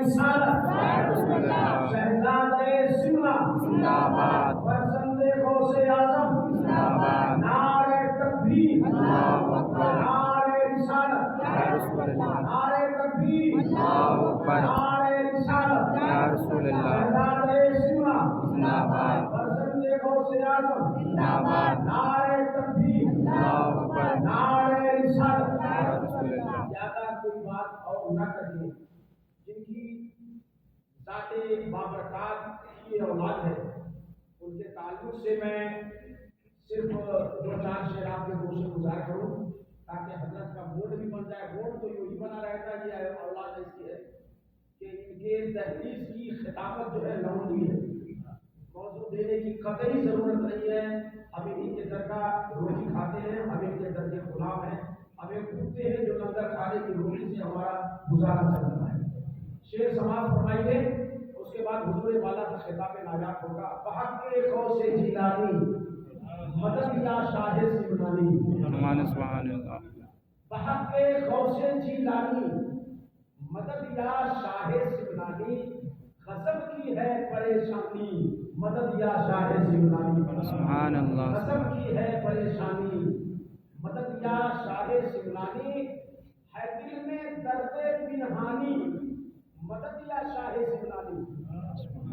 رسالت شہزادے سملہ زندہ باد فرزند غوث اعظم زندہ باد نعرہ تکبیر اللہ اکبر نعرہ رسالت یا رسول اللہ نعرہ تکبیر اللہ اکبر نعرہ رسالت یا رسول اللہ شہزادے سملہ زندہ باد فرزند غوث اعظم زندہ باد نعرہ تکبیر اللہ اکبر نعرہ رسالت یا رسول اللہ زیادہ کوئی بات اور نہ کریے جن کی ذات بابرکات کی اولاد ہے ان کے تعلق سے میں صرف دو چار شعر آپ کے گوشے گزار کروں تاکہ حضرت کا بورڈ بھی بن جائے. بورڈ تو یوں ہی بنا رہتا ہے یہ اولاد ایسی ہے کہ ان کے تحریر کی خطابت جو ہے لونڈی ہے. موضوع دینے کی قطعی ضرورت نہیں ہے. ہم انہیں کے در کا روٹی کھاتے ہیں, ہم ان کے در کے غلام ہیں, ہمیں کتے ہیں جو لنگر کھانے کی روٹی سے ہمارا گزارا چل رہا ہے. شعر سماعت فرمائیے, اس کے بعد حضور والا کا خطاب ناجات ہوگا. بحق غوث جیلانی مدد یا شاہ سمنانی, سبحان اللہ. بحق غوث جیلانی مدد یا شاہ سمنانی, غضب کی ہے پریشانی مدد یا شاہ سمنانی. سبحان اللہ. غضب کی ہے پریشانی مدد یا شاہ سمنانی, ہے دل میں درد پنہانی مدد یا شاہ سمنانی,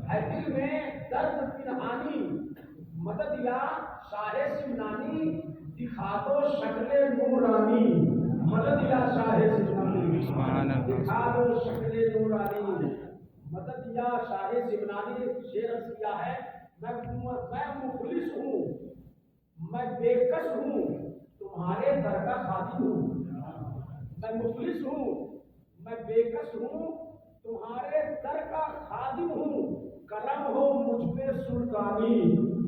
ہے دل میں درد پنہانی مدد یا شاہ سمنانی, دکھا دو شکل نورانی مدد یا شاہ سمنانی, دکھا دو شکل نورانی مدد یا شاہ سمنانی. شعر عرض کیا ہے, میں مخلص ہوں, میں بے کس ہوں, تمہارے در کا خادم ہوں. میں مخلص ہوں, میں بے کس ہوں, تمہارے در کا خادم ہوں. کرم ہو مجھ پہ سلطانی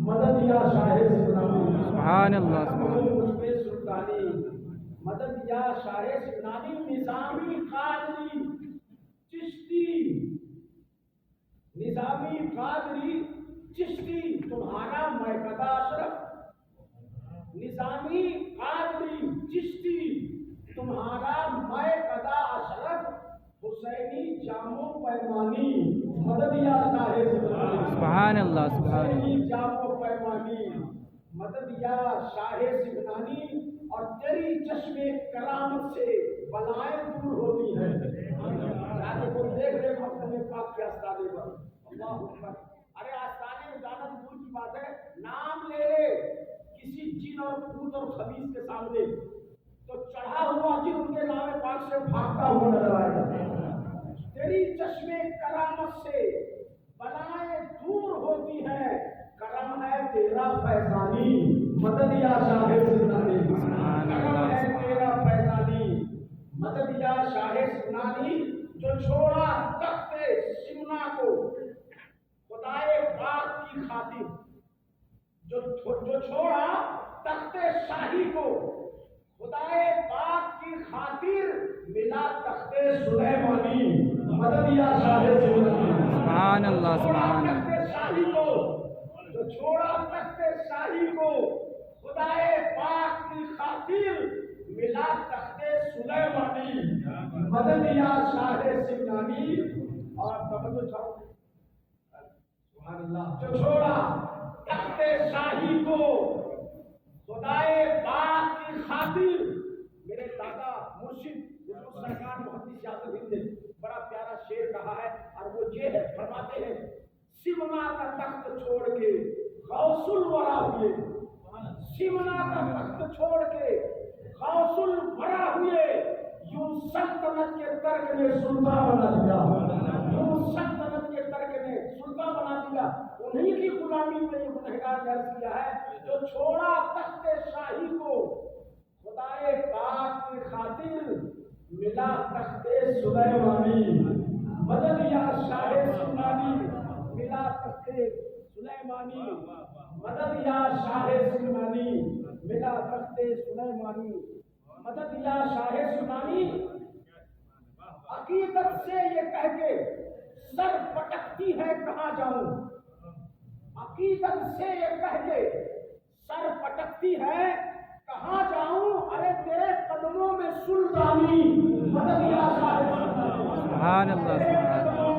مدد یا شاہ سمنانی. سبحان اللہ. کرم ہو مجھ پہ سلطانی مدد یا شاہ سمنانی. نظامی قادری چشتی, نظامی قادری چشتی تمہارا میکدہ اشرف, نظامی قادری چشتی تمہارا میکدہ اشرف, حسینی جام و پیمانی مدد یا شاہ سمنانی. سبحان اللہ. سبحان اللہ. حسینی جام و پیمانی مدد یا شاہ سمنانی. اور تیری چشم کرامت سے بلائیں دور ہوتی ہیں. کوئی دیکھ رہے اپنے پاک کے آستانے پر. اللہ اکبر. ارے آستانے میں جانا تو دور کی بات ہے, نام لے لے کسی جن اور بھوت اور خبیث کے سامنے تو چڑھا ہوا جن ان کے نام پاک سے بھاگتا ہوا نظر آئے گا. تیری چشم کرامت سے بلائیں دور ہوتی ہیں, کرم ہے تیرا فیضانی مدد یا شاہ سمنانی. کرم ہے تیرا فیضانی مدد یا شاہ سمنانی. جو چھوڑا تخت سمنا کو خدائے پاک کی خاطر, جو چھوڑا تخت شاہی کو خدائے پاک کی خاطر, ملا تخت سلیمانی مدد یا شاہ سمنانی. سبحان اللہ. سبحان اللہ. تخت شاہی کو, جو چھوڑا تخت شاہی کو خدائے پاک کی خاطر, ملا تخت سلیمانی مدد یا شاہ سمنانی. اور توجہ چاہو, سبحان اللہ. جو چھوڑا تخت شاہی کو خدائے پاک کی خاطر, میرے دادا مرشد حضور سرکار محمد یاسر ہند نے بڑا پیارا شعر کہا ہے, اور وہ یہ ہے, فرماتے ہیں سمنا کا تخت چھوڑ کے غوث الورا ہوئے, سمنا کا تخت چھوڑ کے غوث الورا ہوئے, یوں سلطنت کے ترک میں سلطان بنا دیا, یوں سلطنت کے ترک میں سلطان بنا دیا. انہیں کی غلامی میں یہ گنہگار درج کیا ہے, جو چھوڑا تخت شاہی کو خدائے پاک کی خاطر, ملا تخت سلیمانی مدد یا شاہ سمنانی. ملا تخت سلیمانی مدد یا شاہ سمنانی, ملا تخت سلیمانی مدد یا شاہ سمنانی. عقیدت سے یہ کہہ کے سر پٹکتی ہے کہاں جاؤں, عقیدت سے یہ کہہ کے سر پٹکتی ہے کہاں جاؤں, ارے تیرے قدموں میں سلطانی مدد یا شاہ سمنانی. سبحان اللہ.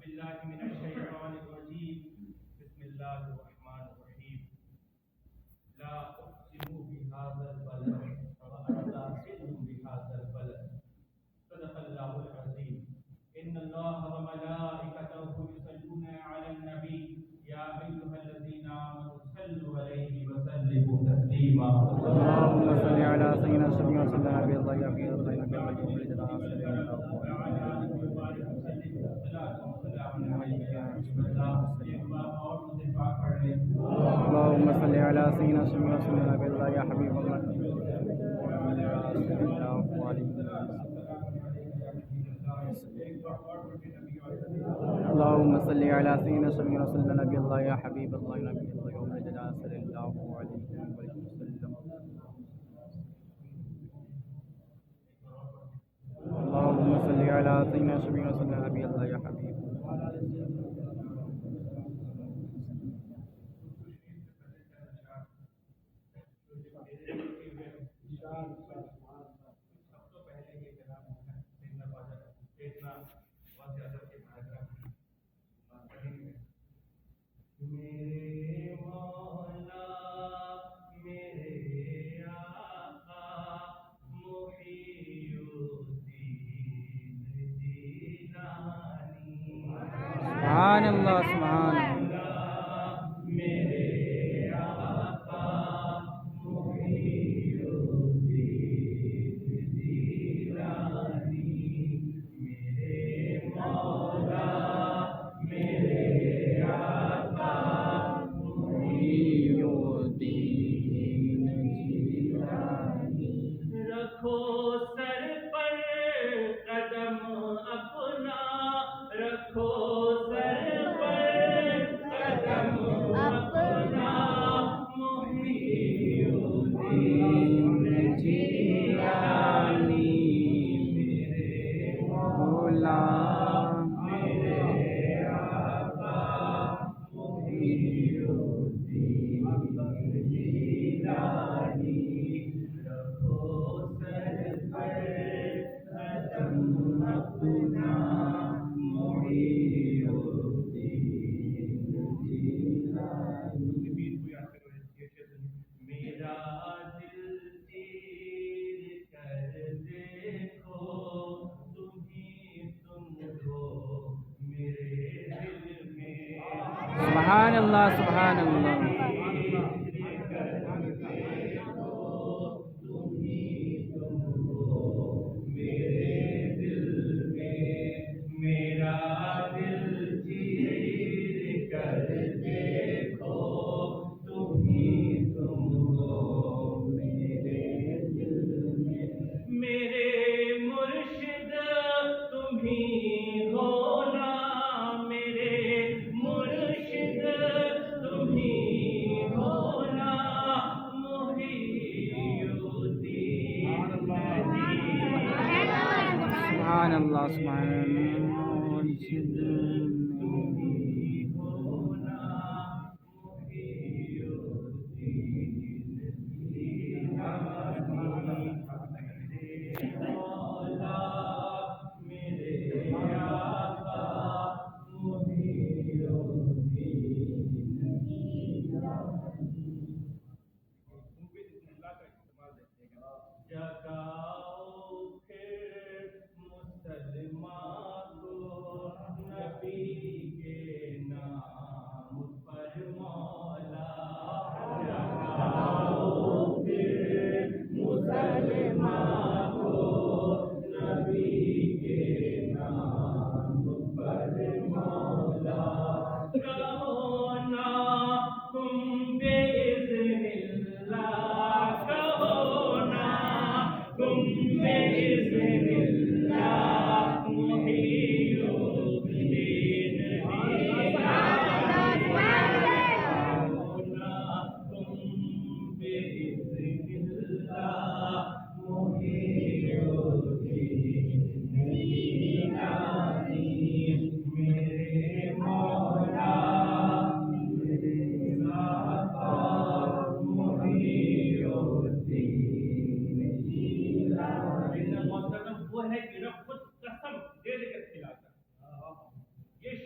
بالله من الشيطان الرجيم بسم الله الرحمن الرحيم لا أقسم بهذا البلد وأنت حل بهذا البلد صدق الله العظيم إن الله وملائكته يصلون على النبي يا أيها الذين آمنوا صلوا عليه وسلموا تسليما اللهم صل على سيدنا سيدنا وسلم نبي الله يا في الله نبي الله ولد اللهم صل على سيدنا سيدنا وسلم نبي الله يا حبيب الله اللهم صل على سيدنا سيدنا وسلم نبي الله يا حبيب الله نبي الله يوم الجلال صلى الله عليه وسلم اللهم صل على سيدنا سيدنا وسلم نبي الله يا حبيب میرے مولا میرے آقا محی الدین جیلانی سبحان اللہ سبحان اللہ میرے آقا محی الدین جیلانی میرے مولا میرے آقا محی الدین جیلانی رکھو سر پر قدم اپنا رکھو سر پر قدم اپنا محی الدین جیلانی میرے مولا میرے آقا محی الدین جیلانی رکھو سر پر قدم اپنا محی الدین جیلانی میرا دل چیر کر دیکھو تمہیں تم ہو میرے دل میں سبحان اللہ سبحان اللہ میرا دل چیر کر دیکھو تمہیں تم ہو میرے دل میں میرے مرشد تمہیں ہو نا میرے مرشد تمہیں ہو نا محی الدین سبحان اللہ سبحان اللہ جگاؤ پھر مسلمان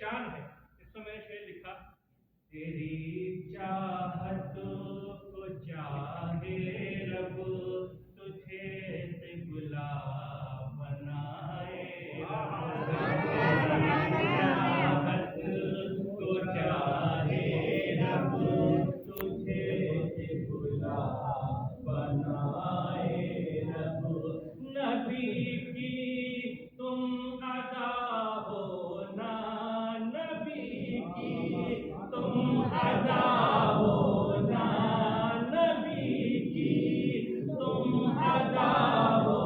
شان ہے. اس میں نے شعر لکھا: تیری چاہت کو چاہے رب تجھے سے گلاب بنائے. چاہت کو چاہے رب تجھے سے گلاب بنائے. رب نبی کی تم ادا ہو نا، نبی کی تم ادا ہو نا، نبی کی تم ادا ہو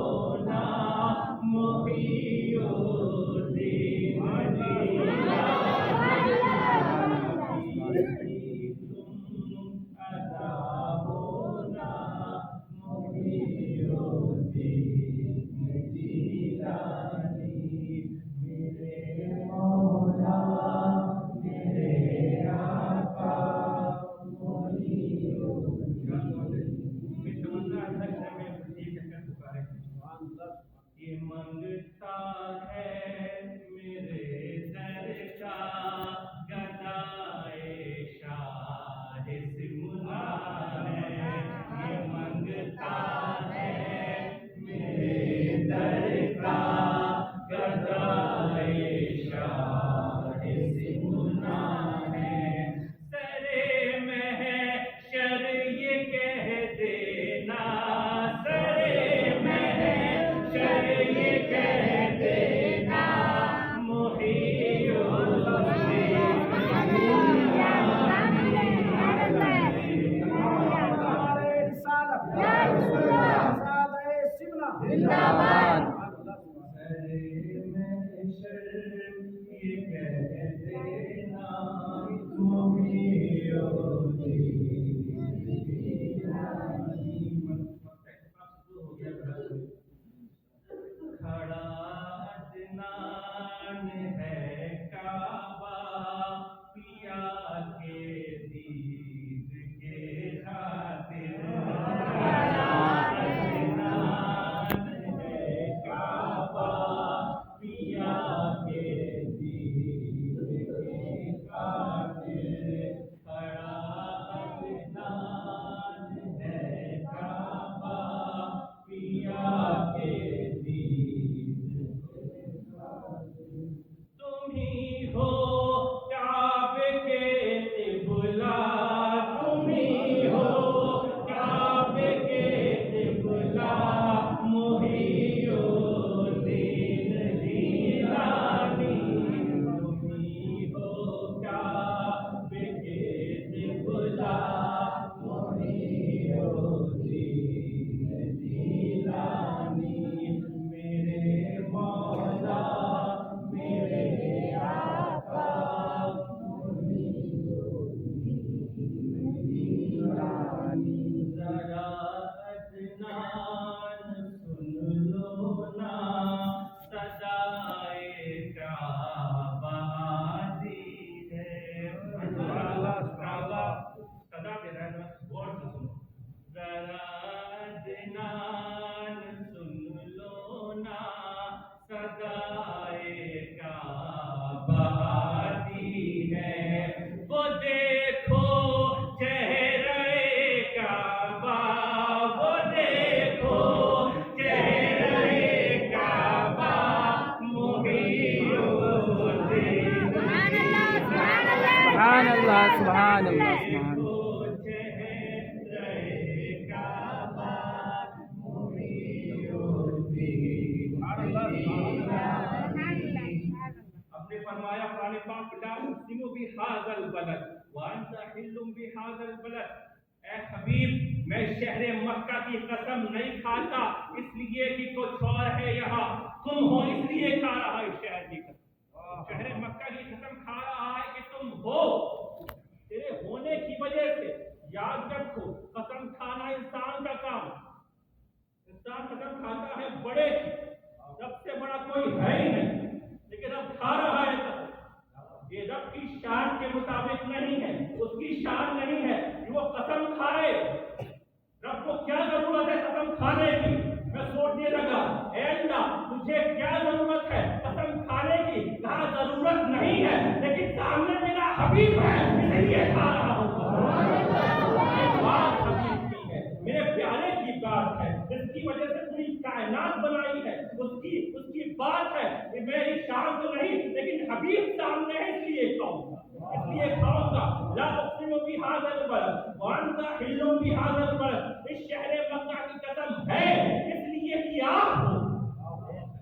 نا. محی الدین جیلانی تم ادا ہو نا، محی الدین جیلانی میرے مولا میرے آقا محی یہ منگتا ہے میرے در کا گدائے شاہ سمنا ہے. یہ منگتا ہے میرے در کا گدائے شاہ سمنا ہے. سرے محشر یہ کہہ دینا، سرے محشر یہ کہہ دینا، محی ہمارے رسالت سادہ سمنا زندہ باد. سرے محشر یہ کہہ دینا، محی کھڑا عدنان ہے کعبہ پیا کے دید کے خاطر. کھڑا عدنان ہے کعبہ پیا کے دید کے خاطر. کھڑا عدنان ہے کعبہ پیا کے تم ہی ہو کعبے کے قبلہ، تم ہی ہو کعبے کے قبلہ. محی الدین جیلانی تم ہی ہو کعبے کے قبلہ. محی الدین جیلانی میرے مولا میرے آقا محی الدین جیلانی. ذرا عدنان سن لو نا، صدائے کعبہ آتی ہے. کعبہ صدا دے رہا ہے، غور سے سنو. ذرا عدنان سن لو نا، صدائے کعبہ آتی ہے. وہ دیکھو چہرے کعبہ، وہ دیکھو چہرے کعبہ محی الدین. سبحان اللہ سبحان اللہ سبحان. اپنے فرمایا قرآن پاک لا اقسم بهذا البلد وانت حل بهذا البلد. اے حبیب میں شہر مکہ کی قسم نہیں کھاتا اس لیے کہ کچھ اور ہے یہاں، تم ہو اس لیے کھا رہا ہے شہر کی قسم. شہر مکہ کی قسم کھا رہا ہے کہ تم ہو، تیرے ہونے کی وجہ سے. یاد رکھو قسم کھانا انسان کا کام، انسان قسم کھاتا ہے بڑے کی، رب سے بڑا کوئی ہے ہی نہیں، لیکن رب کھا رہا ہے قسم. یہ رب کی شان کے مطابق نہیں ہے، اس کی شان نہیں ہے کہ وہ قسم کھائے. رب کو کیا ضرورت ہے قسم کھانے کی؟ میں سوچنے لگا اے اللہ تجھے کیا ضرورت ہے قسم کھانے کی؟ کہا ضرورت نہیں ہے لیکن سامنے میرا حبیب ہے اس لیے کھا رہا ہوں بات حبیب کی ہے میرے پیارے کی بات ہے جس کی وجہ سے پوری کائنات بنائی ہے اس کی بات ہے کہ میری شان تو نہیں لیکن حبیب سامنے ہے اس لیے کھاؤں گا لا اقسم بهذا البلد وانت حل بهذا البلد اس شہر مکہ کی قسم ہے اس لیے کہ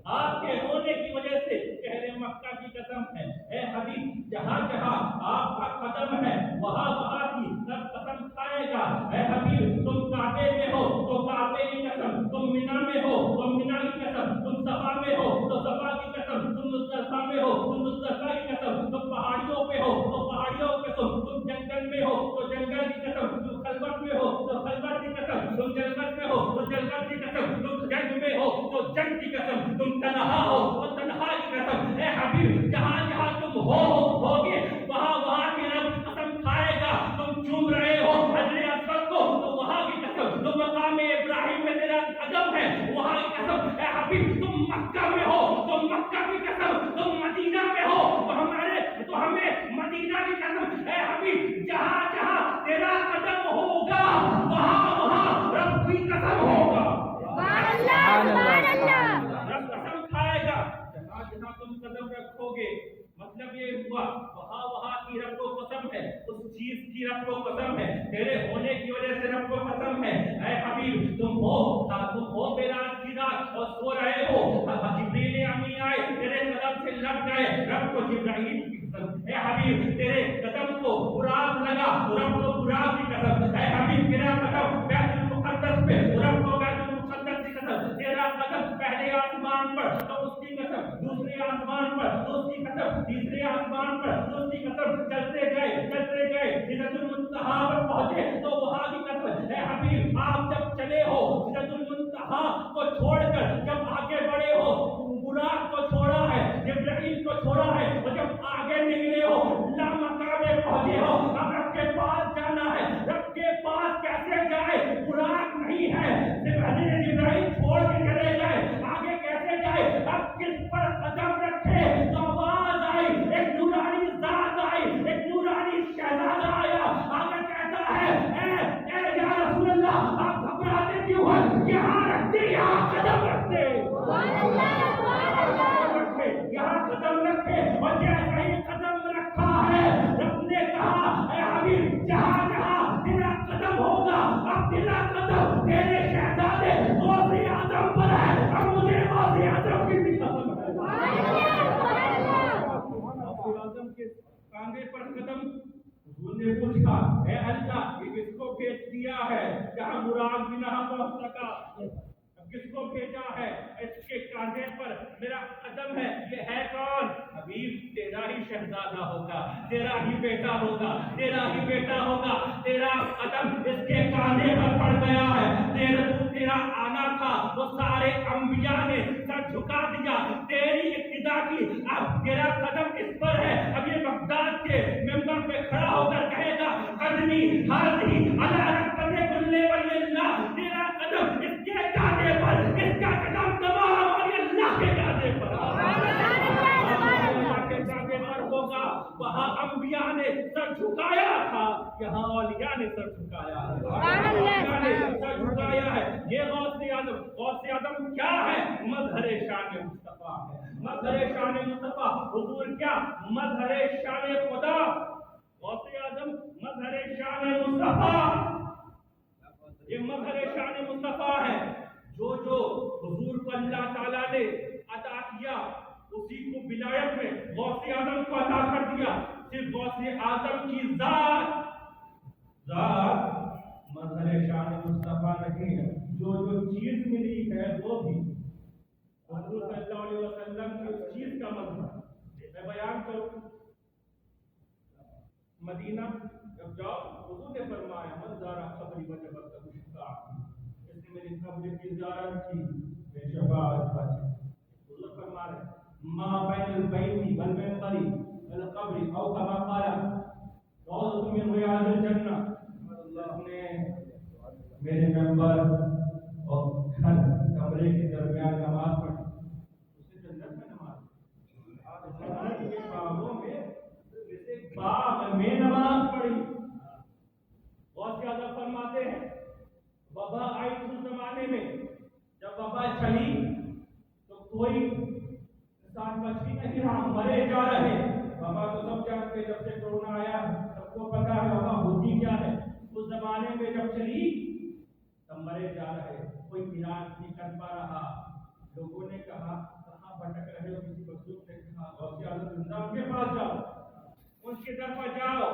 آپ کے ہونے کی وجہ سے شہر مکہ کی قسم ہے اے حبیب جہاں جہاں آپ کا قدم ہے وہاں کی سب قسم کھائے گا اے حبیب تم کعبے میں ہو تو کعبے کی قسم تم مینا میں ہو تو مینا کی قسم تم صفا میں ہو تو صفا کی قسم تم مزدلفہ میں ہو تو مزدلفہ کی قسم تم پہاڑیوں پہ ہو تو پہاڑیوں کی قسم تم جنگل میں ہو تو جنگل کی قسم تم خلوت میں ہو تو خلوت کی قسم تم جلوت میں ہو تو جلوت کی قسم تم جنگ میں ہو تو جنگ کی قسم تم تنہا ہو تو تنہا کی قسم اے حبیب جہاں جہاں تم ہوگے وہاں کی رب قسم کھائے گا تم چوم رہے ہو حجر اسود کو تو وہاں کی قسم تو مقام ابراہیم میں تیرا قدم ہے وہاں کی قسم اے حبیب تم مکہ میں ہو تو مکہ کی قسم تم مدینہ میں ہو تو ہمیں مدینہ کی قسم اے حبیب جہاں جہاں تیرا قدم ہوگا وہاں رب کی قسم ہوگا رب قسم کھائے گا جہاں تم قدم رکھو گے مطلب یہ ہوا وہاں کی رب کو قسم ہے اس چیز کی رب کو قسم ہے تیرے ہونے کی وجہ سے رب کو قسم ہے اے حبیب تم ہو بیراج کی رات اور سو رہے ہو جبریل امین آئے تیرے قدم سے لگ گئے رب کو جبرائیل کی قسم اے حبیب تیرے قدم کو براق لگا رب کو براق کی قسم اے حبیب تیرا قدم بیت المقدس پہ رب کو بیت المقدس کی قسم تیرا قدم پہلے آسمان پر تو اس کی قسم دوسرے آسمان پر تو اس کی قسم تیسرے آسمان پر تو اس کی قسم چلتے گئے سدرۃ المنتہا پر پہنچے تو وہاں کی قسم اے حبیب آپ جب چلے ہو سدرۃ المنتہا کو چھوڑ کر جب آگے بڑھے ہو براق کو چھوڑا ہے جبرائیل کو چھوڑا ہے اور جب آگے نکلے ہو لامکہ میں پہنچے ہو اب رب کے پاس جانا ہے رب کے پاس کیسے جائے براق نہیں ہے جبرائیل چھوڑ کے چلے گئے آگے کیسے جائے اب کس پر قدم رکھے تو آواز آئی ایک نورانی ذات آئی ایک نورانی شہزادہ آیا آگے کہتا ہے اے یا رسول اللہ آپ گھبراتے کیوں ہیں یہاں رکھتے یہاں قدم رکھتے یہاں قدم رکھے اور جیسا ہی قدم رکھا ہے رب نے کہا اے حبیب جہاں جہاں تیرا قدم ہوگا اب تیرا قدم تیرے شہزادے غوث اعظم پر ہے اب مجھے غوث اعظم کی بھی قسم ہے غوث اعظم کے کاندھے پر قدم حضور نے پوچھا اے اللہ یہ کس کو بھیج دیا ہے جہاں براق بھی نہ پہنچ سکا کس کو بھیجا ہے اس کے کاندھے پر میرا قدم ہے یہ ہے کون حبیب تیرا ہی شہزادہ ہوگا تیرا ہی بیٹا ہوگا تیرا قدم اس کے کاندھے پر پڑ گیا ہے تیرا آنا تھا وہ سارے انبیاء نے سر جھکا دیا تیری ابتدا کی اب تیرا قدم اس پر ہے اب یہ بغداد کے ممبر پہ کھڑا ہو کر کہے گا قدمی حاضری علی رکبت کل ولی اللہ تیرا قدم اس کے کاندھے پر اس کا قدم تمام ولی اللہ کے کاندھے پر ہوگا وہاں انبیاء نے سر جھکایا تھا یہاں اولیاء نے سر جھکایا ہے یہ غوث اعظم کیا ہے مظہر شان مصطفیٰ ہے مظہر شان مصطفیٰ حضور کیا مظہر شان خدا غوث اعظم مظہر شان مصطفیٰ یہ مظہر شان مصطفیٰ ہے جو حضور کو اللہ تعالیٰ نے عطا کیا اسی کو ولایت میں غوث اعظم کو عطا کر دیا صرف غوث اعظم کی ذات مظہر شان مصطفیٰ نہیں ہے جو چیز ملی ہے وہ بھی حضور صلی اللہ علیہ وسلم کی اس چیز کا مظہر میں بیان کروں مدینہ جب جاؤ حضور نے فرمایا من زارا قبری وجبت له الشفاعۃ اس نے میری قبر کی زیارت کی میں شفاعت پائی حضور فرما رہے ما بین البیت والمنبر والقبر او کما قال روضۃ من ریاض الجنہ اللہ نے میرے منبر اور کمرے کے درمیان نماز پڑھی اسے جنت میں نماز جنت کے باغوں میں میں نماز پڑھی. بہت زیادہ فرماتے ہیں وبا آئی اس زمانے میں، جب وبا چلی تو کوئی انسان بچ بھی نہیں رہا، مرے جا رہے. وبا تو سب جانتے، جب سے کورونا آیا سب کو پتا ہے وبا ہوتی کیا ہے. اس زمانے میں جب چلی تب مرے جا رہے، کوئی علاج نہیں کر پا رہا. لوگوں نے کہا کہاں بھٹک رہے ہو؟ کسی مخلوق نے کہا غوث اعظم زندہ ان کے پاس جاؤ، ان کی طرف جاؤ.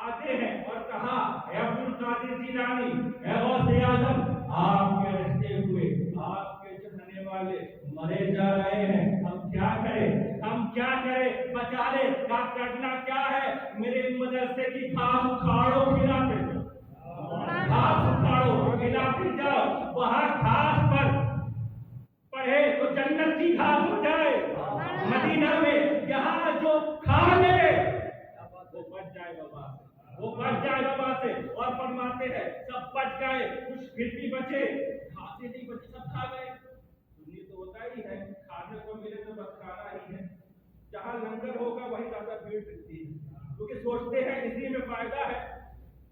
آتے ہیں اور کہا اے عبد القادر جیلانی، اے غوث اعظم، آپ کے رہتے ہوئے آپ کے چڑھنے والے مرے جا رہے ہیں، ہم کیا کریں؟ ہم کیا کریں؟ بچا لے. کا کرنا کیا ہے؟ میرے مدرسے کی گھاس اکھاڑو، کھلاتے جاؤ، گھاس اکھاڑو کھلاتے جاؤ. وہاں گھاس پر پڑھے تو جنت کی گھاس ہو جائے. مدینہ میں یہاں جو کھا لے وہ بچ جائے وبا سے، وہ بچ جائے وبا سے. اور فرماتے ہیں سب بچ گئے، کچھ پھر بھی بچے، کھاتے نہیں بچے، سب کھا گئے. یہ تو ہوتا ہی ہے، کھانے کو ملے تو بس کھانا ہی ہے. جہاں لنگر ہوگا وہیں زیادہ بھیڑ ملتی ہے، کیونکہ سوچتے ہیں اسی میں فائدہ ہے.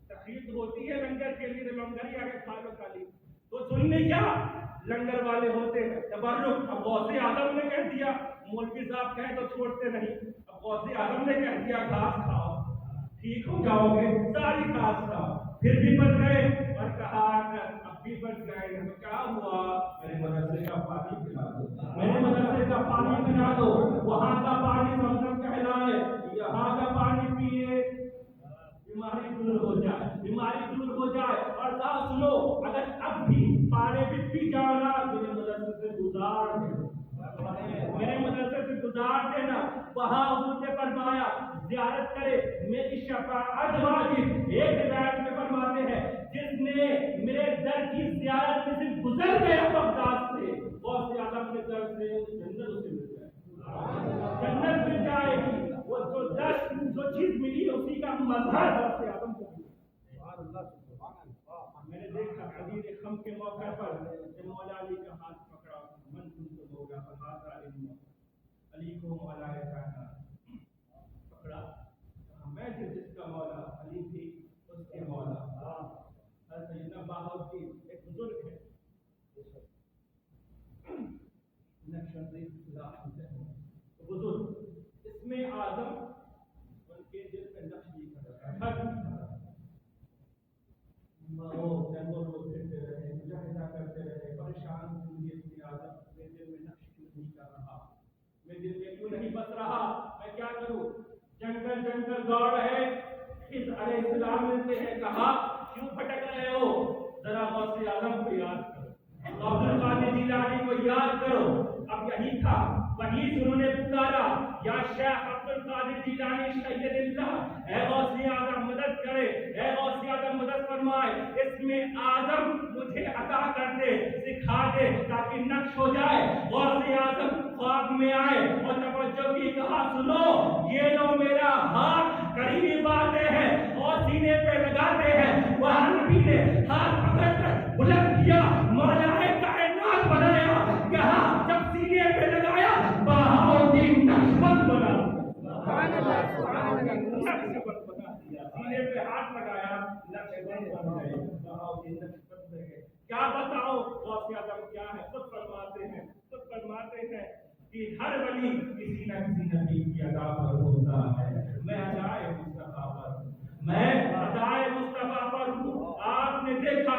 تقریر ہوتی ہے لنگر کے لیے، لنگر ہی آگے کھا لو خالی. تو سننے کیا لنگر والے ہوتے ہیں تبرک. اب غوث اعظم نے کہہ دیا، مولوی صاحب کہیں تو چھوڑتے نہیں. اب غوث اعظم نے کہہ دیا گھاس کھاؤ ٹھیک ہو جاؤ گے، ساری گھاس کھاؤ. پھر بھی بچ گئے اور کہا اب بھی بچ گئے تو کیا ہوا؟ میرے مدرسے کا پانی پلا دو، میرے مدرسے کا پانی پلا دو. وہاں کا پانی زمزم کہلائے، یہاں کا پانی پیے، بیماری دور ہو جائے، بیماری دور ہو جائے. اور کہا سنو، اگر اب بھی پانی بھی پی جاؤ نا میرے مدرسے سے گزار دے، میرے مدرسے سے گزار دینا. وہاں حضور نے فرمایا زیارت کرے، میری شفاعت واجب. ایک روایت میں فرماتے ہیں جس نے میرے در کی زیارت میں سے گزر گیا بغداد سے، غوث اعظم کے در سے جنت اسے مل جائے، جنت مل جائے گی. وہ جو چیز ملی اسی کا مظہر غوث اعظم کو ملا. میں نے دیکھا حدیث خم کے موقع پر جب مولا علی کا ہاتھ پکڑا، من تم ہوگا ہاتھ علی کو مولا کہنا پکڑا، میں جس کا مولا علی تھی اس کے مولا. سیدنا بہاؤالدین ایک بزرگ ہے، بزرگ اس میں اعظم ان کے دل پہ نقش لکھا ہے. وہ جنگوں کو پھرتے رہے، مجاہدہ کرتے رہے، پریشان زندگی اپنی اعظم میرے دل میں نقش کیوں نہیں کر رہا، میرے دل میں کیوں نہیں بس رہا، میں کیا کروں؟ جنگل جنگل دوڑ رہے. خضر علیہ السلام ملتے ہیں، کہا کیوں بھٹک رہے ہو؟ ذرا غوث اعظم کو یاد کرو، عبد القادر جیلانی کو یاد کرو. اب یہی تھا، وہیں سے انہوں نے پکارا یا شیخ عبد القادر جیلانی شہید اللہ، اے غوث اعظم مدد کرے، اے غوث اعظم مدد فرمائے، اس میں اعظم مجھے عطا کر دے، سکھا دے تاکہ نقش ہو جائے. غوث اعظم خواب میں آئے اور توجہ کی، کہا سنو یہ لو میرا ہاتھ، قریبی باتیں ہیں اور سینے پہ لگاتے ہیں. وہاں نبی نے ہاتھ پکڑ کر بلند کیا، مولا کائنات بنایا. یہاں جب سینے پہ لگایا بہاؤالدین نقشبند بنا، نقشبند بنا دیا. سینے پہ ہاتھ لگایا، نقشبند بن گئے، بہاؤالدین نقشبند بن گئے. کیا بتاؤ غوث اعظم کیا ہے؟ خود فرماتے ہیں کہ ہر ولی کسی نہ کسی نبی کی ادا پر ہوتا ہے. میں ادائے مصطفیٰ پر، میں ادائے مصطفیٰ پر ہوں. آپ نے دیکھا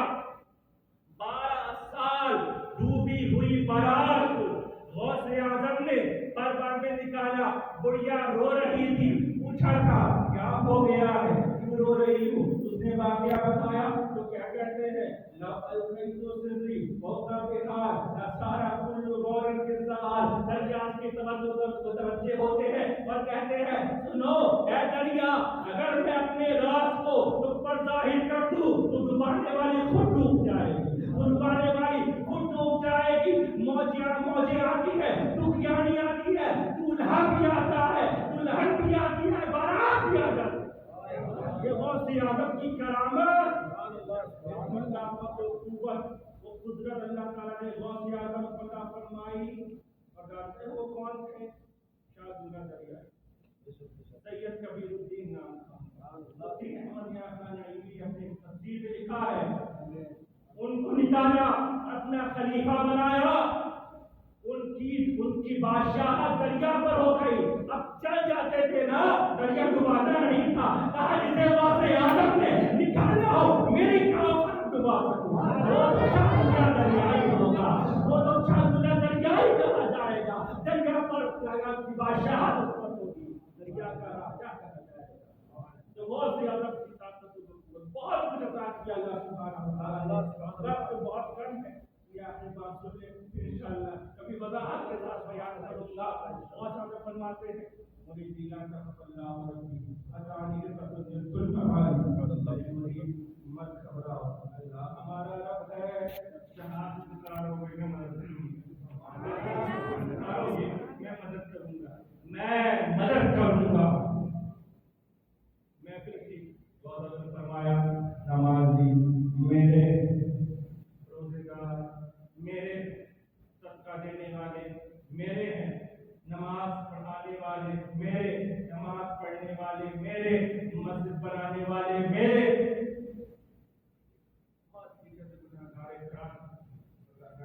12 سال ڈوبی ہوئی بارات غوث اعظم نے پربار میں نکالا. بڑھیا رو رہی تھی، پوچھا تھا کیا ہو گیا ہے، کیوں رو رہی ہوں؟ اس نے واقعہ بتایا تو کیا کہتے ہیں سارا کل غور کے سوال دریافت کی متوجہ ہوتے ہیں اور کہتے ہیں سنو اے دریا، اگر میں اپنے راز کو تم پر ظاہر کر دوں تو ڈبانے والی خود ڈوب جائے گی، ڈبانے والی خود ڈوب جائے گی. موجیں آتی ہے، طوفان آتی ہے، دولہا بھی آتا ہے، دلہن بھی آتی ہے، بارات بھی آ جاتی ہے. یہ غوث اعظم کی کرامت، وہ قدرت اللہ تعالیٰ نے غوث اعظم عطا فرمائی. اور جانتے ہیں وہ کون تھے؟ شاہ دریا، سید کبیر الدین نام تھا. مفتی احمد یار خان علی اپنے تفسیر میں لکھا ہے ان کو نکالا اپنا خلیفہ بنایا ان کی بادشاہت دریا پر ہو گئی اب چل جاتے تھے نا دریا ڈبانا نہیں تھا کہا جسے واسطے آدم نے نکالا ہو میری کام پر ڈبا سکوں دریائی ہوگا وہ تو چھاندلا دریائی کہا جائے گا دریا پر کی بادشاہت اس پر ہوگی دریا کا راجا کہا جائے گا تو بہت سی عرب کی طاقت بہت کچھ عطا کیا اللہ سبحانہ و تعالی رب تو بہت کم ہے یہ آخری بات سن لیں انشاءاللہ کبھی وضاحت کے ساتھ بیان کروں گا اور سب فرماتے ہیں مجھے دینا کا اللہ ربی اتانی تقدیر کل کمال مت گھبراؤ اللہ ہمارا رب ہے جہاں ستاروں میں مدد کروں گی میں مدد کروں گا میں پھر کی دعا فرمایا نمازی میرے روزگار میرے صدقہ دینے والے میرے ہیں نماز پڑھانے والے میرے نماز پڑھنے والے میرے مسجد بنانے والے میرے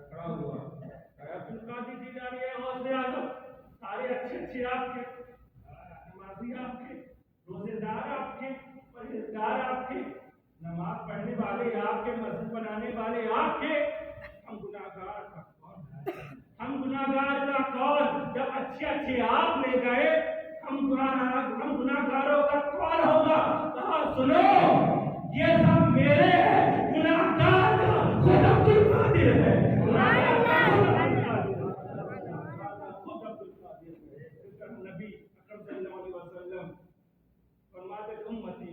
کھڑا ہوا عبدالقادر جیلانی ہے غوث اعظم سارے اچھے آپ کے نمازی آپ کے روزے دار آپ کے پرہیزگار آپ کے نماز پڑھنے والے آپ کے مسجد بنانے والے آپ کے ہم گناہگار کا کون ہے ہم گناہگار کا کون جب اچھے آپ لے گئے ہم گناہگاروں کا کون ہوگا کہا سنو یہ سب میرے ہیں گناہگار خود عبدالقادر ہے نبی اکرم صلی اللہ علیہ وسلم فرماتے امتی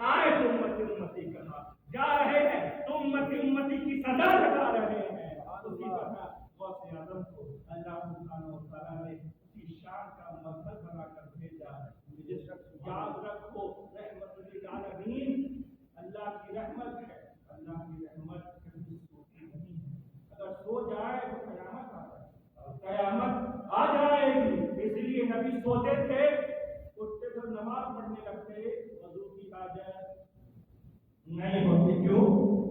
آئے تو امتی کہا جا رہے ہیں تو امتی کی صدا لگا رہے ہیں اسی طرح غوث اعظم کو اللہ سبحانہ و تعالیٰ نے اسی شان کا مظہر بنا کر بھیجا جس وقت یاد رکھو رحمت للعالمین اللہ کی رحمت ہے اللہ کی رحمت کبھی سوتی نہیں ہے اگر سو جائے تو قیامت آ جائے قیامت آ جائے گی اس لیے نبی سوتے تھے اٹھتے تو نماز پڑھنے لگتے وضو کی حاجت نہیں ہوتی کیوں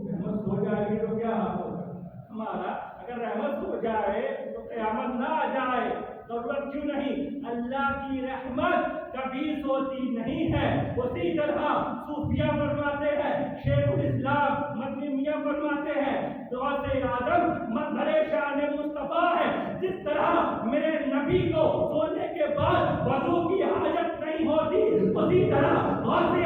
رحمت سو جائے گی تو کیا حال ہوگا ہمارا اگر رحمت ہو جائے تو قیامت نہ آ جائے ضرورت کیوں نہیں اللہ کی رحمت کبھی سوتی نہیں ہے اسی طرح صوفیہ فرماتے ہیں شیخ الاسلام مدنی میاں فرماتے ہیں غوث اعظم مظہر شان مصطفیٰ ہے جس طرح میرے نبی کو سونے کے بعد وضو کی حاجت نہیں ہوتی اسی طرح غوث